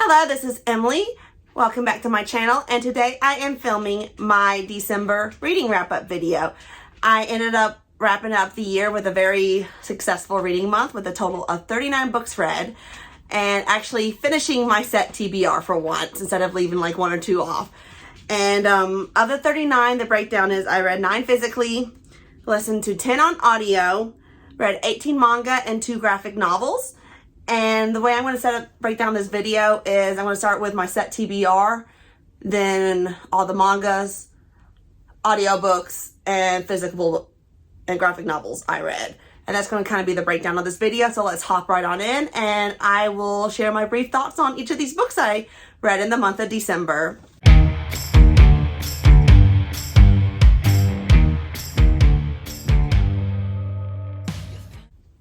Hello, this is Emily. Welcome back to my channel, and today I am filming my December reading wrap-up video. I ended up wrapping up the year with a very successful reading month with a total of 39 books read, and actually finishing my set TBR for once instead of leaving like one or two off. And of the 39, the breakdown is I read 9 physically, listened to 10 on audio, read 18 manga and 2 graphic novels. And the way I'm going to break down this video is I'm going to start with my set TBR, then all the mangas, audiobooks, and physical and graphic novels I read. And that's going to kind of be the breakdown of this video. So let's hop right on in, and I will share my brief thoughts on each of these books I read in the month of December.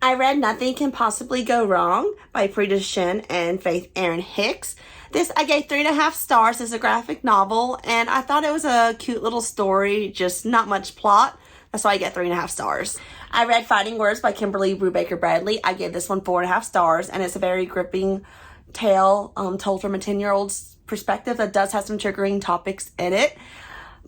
I read Nothing Can Possibly Go Wrong by Preeta Shin and Faith Erin Hicks. This I gave 3.5 stars as a graphic novel, and I thought it was a cute little story, just not much plot. That's why I get 3.5 stars. I read Fighting Words by Kimberly Brubaker Bradley. I gave this one 4.5 stars, and it's a very gripping tale told from a 10-year-old's perspective that does have some triggering topics in it.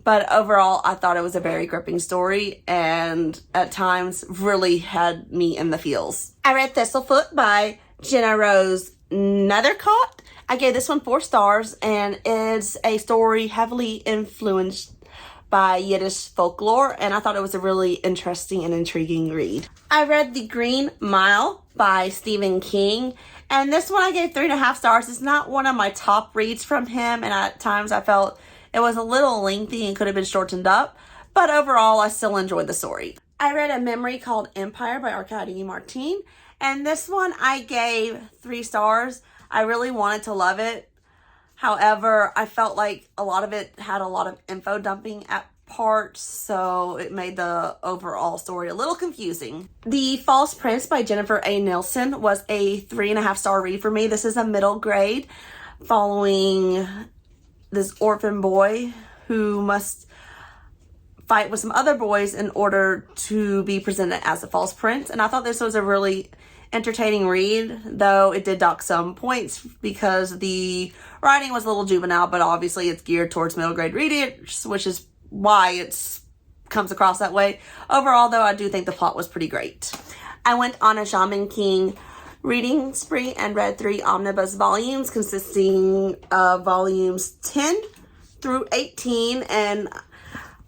But overall, I thought it was a very gripping story and at times really had me in the feels. I read Thistlefoot by Jenna Rose Nethercott. I gave this one 4 stars, and it's a story heavily influenced by Yiddish folklore, and I thought it was a really interesting and intriguing read. I read The Green Mile by Stephen King, and this one I gave 3.5 stars. It's not one of my top reads from him, and at times I felt it was a little lengthy and could have been shortened up, but overall, I still enjoyed the story. I read A Memory Called Empire by Arkady Martine, and this one I gave 3 stars. I really wanted to love it. However, I felt like a lot of it had a lot of info dumping at parts, so it made the overall story a little confusing. The False Prince by Jennifer A. Nielsen was a 3.5 star read for me. This is a middle grade following this orphan boy who must fight with some other boys in order to be presented as a false prince. And I thought this was a really entertaining read, though it did dock some points because the writing was a little juvenile, but obviously it's geared towards middle grade readers, which is why it comes across that way. Overall, though, I do think the plot was pretty great. I went on a Shaman King reading spree and read 3 omnibus volumes consisting of volumes 10 through 18, and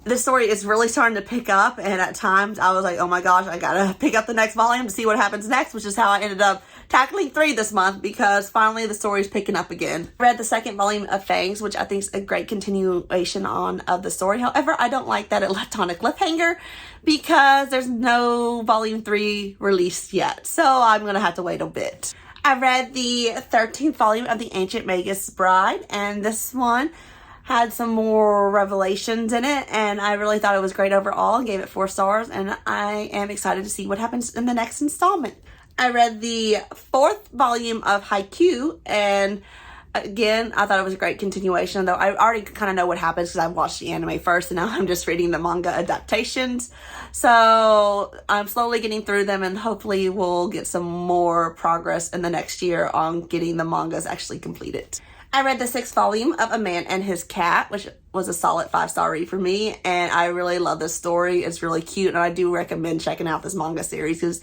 this story is really starting to pick up, and at times I was like, oh my gosh, I gotta pick up the next volume to see what happens next, which is how I ended up tackling 3 this month because finally the story's picking up again. I read the 2nd volume of Fangs, which I think is a great continuation of the story. However, I don't like that it left on a cliffhanger because there's no volume 3 released yet, so I'm gonna have to wait a bit. I read the 13th volume of The Ancient Magus Bride, and this one had some more revelations in it, and I really thought it was great overall and gave it 4 stars, and I am excited to see what happens in the next installment. I read the 4th volume of Haikyuu, and again, I thought it was a great continuation, though I already kind of know what happens because I watched the anime first, and now I'm just reading the manga adaptations. So I'm slowly getting through them, and hopefully we'll get some more progress in the next year on getting the mangas actually completed. I read the 6th volume of A Man and His Cat, which was a solid 5-star read for me, and I really love this story. It's really cute, and I do recommend checking out this manga series because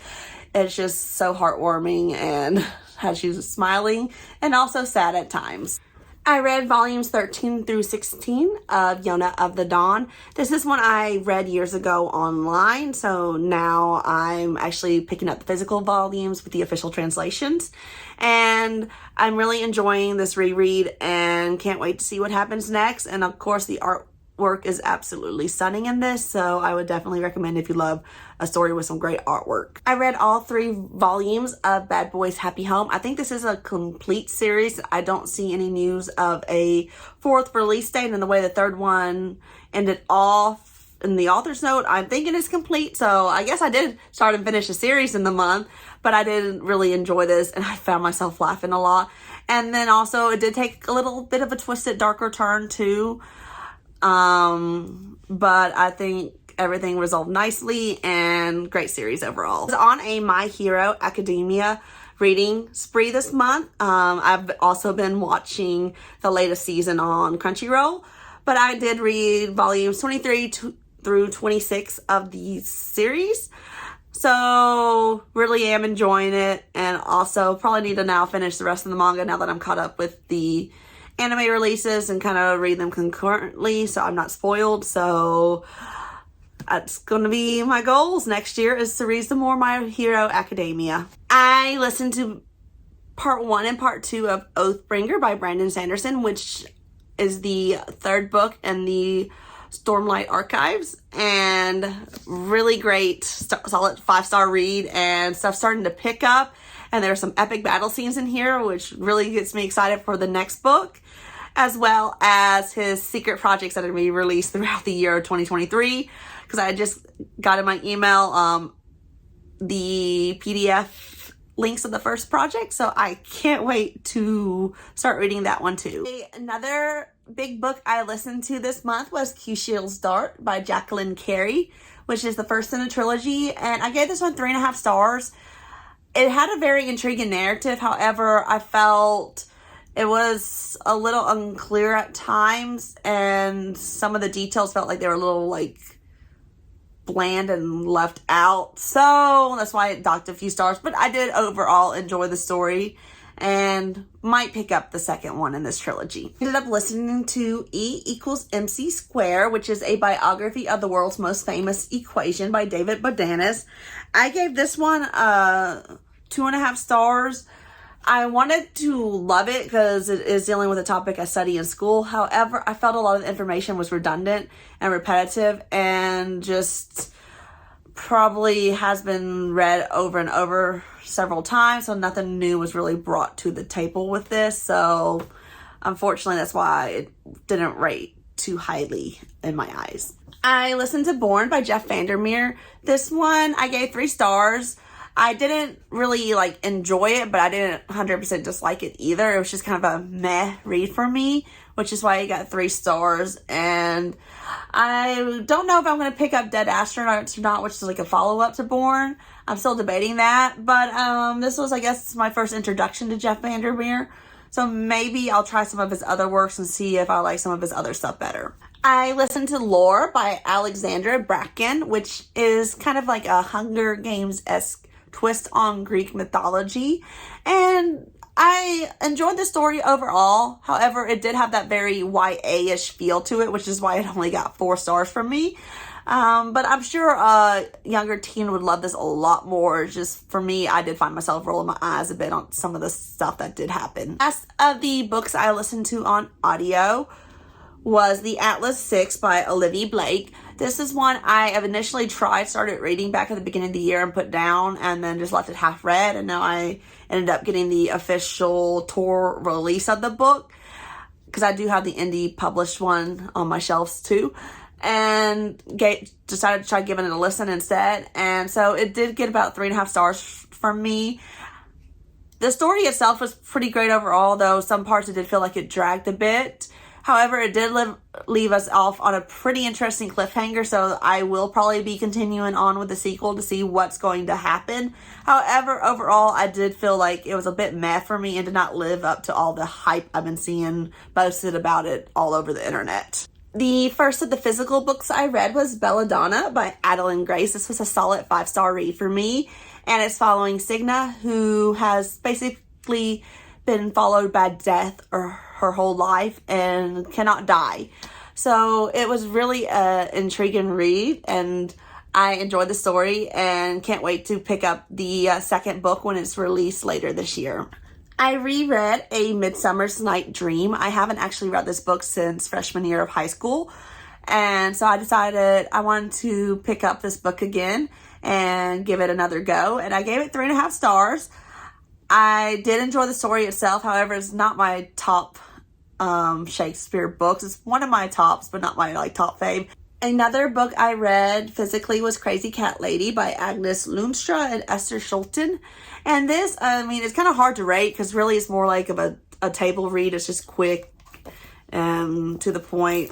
it's just so heartwarming and has you smiling and also sad at times. I read volumes 13 through 16 of Yona of the Dawn. This is one I read years ago online, so now I'm actually picking up the physical volumes with the official translations. And I'm really enjoying this reread and can't wait to see what happens next. And of course, the artwork is absolutely stunning in this, so I would definitely recommend if you love a story with some great artwork. I read all 3 volumes of Bad Boys Happy Home. I think this is a complete series. I don't see any news of a 4th release date, and the way the 3rd one ended off in the author's note, I'm thinking it's complete. So I guess I did start and finish a series in the month, but I didn't really enjoy this, and I found myself laughing a lot. And then also it did take a little bit of a twisted, darker turn too. But I think everything resolved nicely, and great series overall. I was on a My Hero Academia reading spree this month. I've also been watching the latest season on Crunchyroll, but I did read volumes 23 through 26 of the series. So really am enjoying it, and also probably need to now finish the rest of the manga now that I'm caught up with the anime releases and kind of read them concurrently so I'm not spoiled. So that's going to be my goals next year, is to read some more My Hero Academia. I listened to part 1 and part 2 of Oathbringer by Brandon Sanderson, which is the 3rd book in the Stormlight Archives, and really great, solid 5-star read, and stuff starting to pick up, and there are some epic battle scenes in here, which really gets me excited for the next book, as well as his secret projects that are going to be released throughout the year of 2023, because I just got in my email the PDF links of the first project, so I can't wait to start reading that one too. Another big book I listened to this month was Q-Shield's Dart by Jacqueline Carey, which is the first in a trilogy, and I gave this one 3.5 stars. It had a very intriguing narrative, however, I felt it was a little unclear at times, and some of the details felt like they were a little bland and left out, so that's why it docked a few stars, but I did overall enjoy the story and might pick up the second one in this trilogy. Ended up listening to E=mc², which is a biography of the world's most famous equation by David Bodanis. I gave this one 2.5 stars. I wanted to love it because it is dealing with a topic I study in school. However, I felt a lot of the information was redundant and repetitive and just probably has been read over and over several times, so nothing new was really brought to the table with this. So unfortunately, that's why it didn't rate too highly in my eyes. I listened to Born by Jeff Vandermeer. This one I gave 3 stars. I didn't really enjoy it, but I didn't 100% dislike it either. It was just kind of a meh read for me, which is why I got 3 stars. And I don't know if I'm going to pick up Dead Astronauts or not, which is a follow-up to Born. I'm still debating that, but this was, I guess, my first introduction to Jeff Vandermeer. So maybe I'll try some of his other works and see if I like some of his other stuff better. I listened to Lore by Alexandra Bracken, which is kind of like a Hunger Games-esque twist on Greek mythology, and I enjoyed the story overall. However, it did have that very YA-ish feel to it, which is why it only got 4 stars from me. But I'm sure a younger teen would love this a lot more. Just for me, I did find myself rolling my eyes a bit on some of the stuff that did happen. Last of the books I listened to on audio was The Atlas 6 by Olivia Blake. This is one I have initially started reading back at the beginning of the year and put down, and then just left it half read, and now I ended up getting the official tour release of the book, because I do have the indie published one on my shelves too, and decided to try giving it a listen instead, and so it did get about 3.5 stars from me. The story itself was pretty great overall, though some parts it did feel like it dragged a bit. However, it did leave us off on a pretty interesting cliffhanger, so I will probably be continuing on with the sequel to see what's going to happen. However, overall, I did feel like it was a bit meh for me and did not live up to all the hype I've been seeing posted about it all over the internet. The first of the physical books I read was Belladonna by Adeline Grace. This was a solid 5-star read for me, and it's following Signa, who has basically been followed by death her whole life and cannot die. So it was really an intriguing read, and I enjoyed the story and can't wait to pick up the second book when it's released later this year. I reread A Midsummer's Night Dream. I haven't actually read this book since freshman year of high school, and so I decided I wanted to pick up this book again and give it another go, and I gave it 3.5 stars. I did enjoy the story itself. However, it's not my top Shakespeare books. It's one of my tops, but not my top fave. Another book I read physically was Crazy Cat Lady by Agnes Lundström and Esther Schulten. And this, it's kind of hard to rate because really it's more like of a table read. It's just quick and to the point.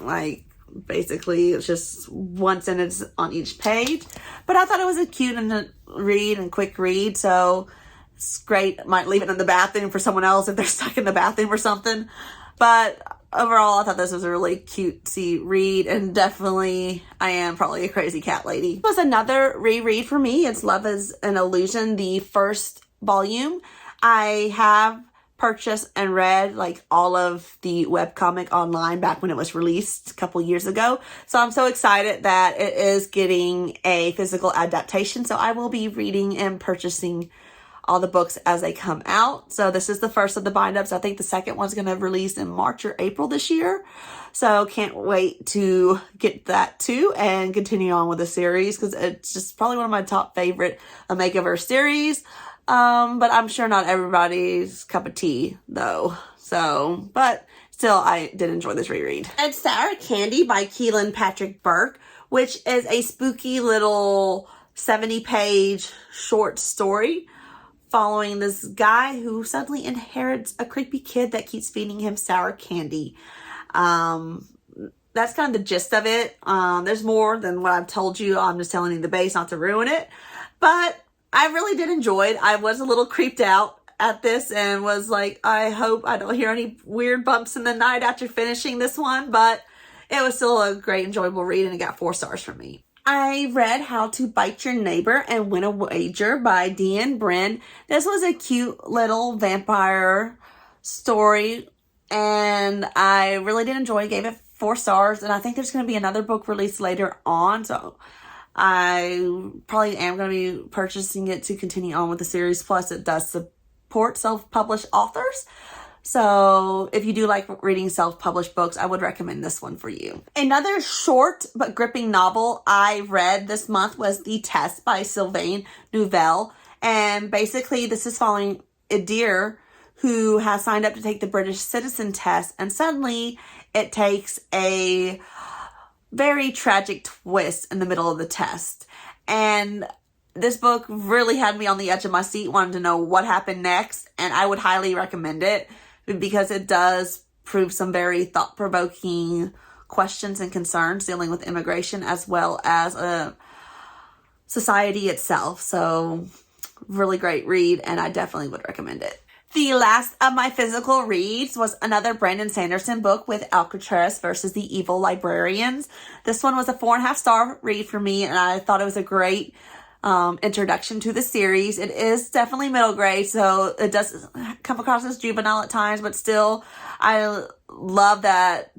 Basically, it's just one sentence on each page. But I thought it was a cute and quick read, so It's great. Might leave it in the bathroom for someone else if they're stuck in the bathroom or something. But overall, I thought this was a really cutesy read, and definitely I am probably a crazy cat lady. It was another reread for me. It's Love is an Illusion, the first volume. I have purchased and read like all of the webcomic online back when it was released a couple years ago. So I'm so excited that it is getting a physical adaptation. So I will be reading and purchasing all the books as they come out. So this is the first of the bind-ups. I think the second one's going to release in March or April this year. So can't wait to get that too and continue on with the series, because it's just probably one of my top favorite makeover series. But I'm sure not everybody's cup of tea though. So, but still, I did enjoy this reread. It's Sour Candy by Keelan Patrick Burke, which is a spooky little 70-page short story following this guy who suddenly inherits a creepy kid that keeps feeding him sour candy. That's kind of the gist of it. There's more than what I've told you. I'm just telling you the base not to ruin it. But I really did enjoy it. I was a little creeped out at this and was like, I hope I don't hear any weird bumps in the night after finishing this one. But it was still a great, enjoyable read, and it got 4 stars from me. I read How to Bite Your Neighbor and Win a Wager by Deanne Brin. This was a cute little vampire story, and I really did enjoy it. Gave it 4 stars, and I think there's going to be another book released later on, so I probably am going to be purchasing it to continue on with the series. Plus, it does support self-published authors. So if you do like reading self-published books, I would recommend this one for you. Another short but gripping novel I read this month was The Test by Sylvain Nouvelle. And basically this is following Idir, who has signed up to take the British citizen test. And suddenly it takes a very tragic twist in the middle of the test. And this book really had me on the edge of my seat, wanting to know what happened next. And I would highly recommend it, because it does prove some very thought-provoking questions and concerns dealing with immigration as well as society itself. So really great read, and I definitely would recommend it. The last of my physical reads was another Brandon Sanderson book with Alcatraz versus the Evil Librarians. This one was a 4.5 star read for me, and I thought it was a great introduction to the series. It is definitely middle grade, so it does come across as juvenile at times, but still, I love that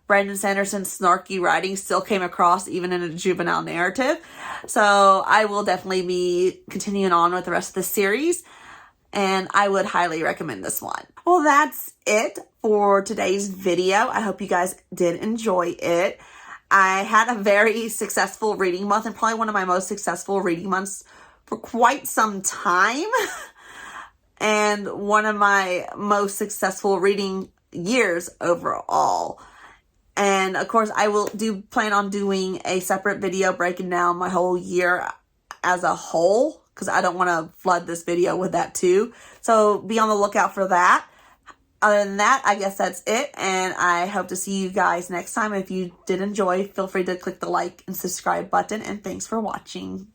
Brandon Sanderson's snarky writing still came across even in a juvenile narrative. So I will definitely be continuing on with the rest of the series, and I would highly recommend this one. Well, that's it for today's video. I hope you guys did enjoy it. I had a very successful reading month, and probably one of my most successful reading months for quite some time. And one of my most successful reading years overall. And of course, I will plan on doing a separate video breaking down my whole year as a whole, because I don't want to flood this video with that too. So be on the lookout for that. Other than that, I guess that's it, and I hope to see you guys next time. If you did enjoy, feel free to click the like and subscribe button, and thanks for watching.